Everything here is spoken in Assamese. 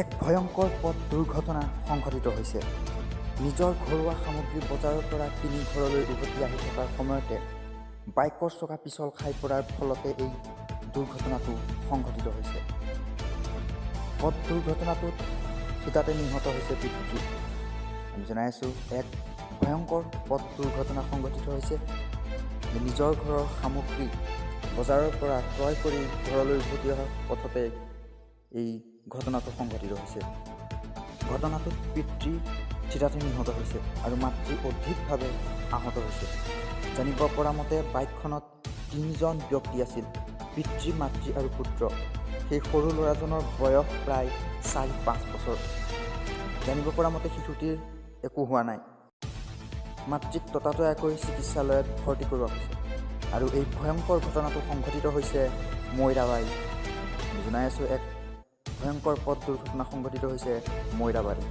এক ভয়ংকৰ পথ দুৰ্ঘটনা সংঘটিত হৈছে। নিজৰ ঘৰুৱা সামগ্ৰী বজাৰৰ পৰা কিনি ঘৰলৈ উভতি আহি থকাৰ সময়তে বাইকৰ চকা পিছল খাই পৰাৰ ফলতে এই দুৰ্ঘটনাটো সংঘটিত হৈছে। পথ দুৰ্ঘটনাটোত থিতাতে নিহত হৈছে পিতৃ। আমি জনাই আছোঁ, এক ভয়ংকৰ পথ দুৰ্ঘটনা সংঘটিত হৈছে। নিজৰ ঘৰৰ সামগ্ৰী বজাৰৰ পৰা ক্ৰয় কৰি ঘৰলৈ উভতি অহাৰ পথতে এই ঘটনাটো সংঘটিত হৈছে। ঘটনাটোত পিতৃ থিতাতে নিহত হৈছে আৰু মাতৃ অধিকভাৱে আহত হৈছে। জানিব পৰা মতে বাইকখনত 3জন ব্যক্তি আছিল, পিতৃ, মাতৃ আৰু পুত্ৰ। সেই সৰু ল'ৰাজনৰ বয়স প্ৰায় 4-5 বছৰ। জানিব পৰা মতে শিশুটিৰ একো হোৱা নাই। মাতৃক ততাতৈয়াকৈ চিকিৎসালয়ত ভৰ্তি কৰোৱা হৈছে আৰু এই ভয়ংকৰ ঘটনাটো সংঘটিত হৈছে মৈৰাবাৰী। জনাই আছোঁ, এক ভয়ংকৰ পথ দুৰ্ঘটনা সংঘটিত হৈছে মৈৰাবাৰী।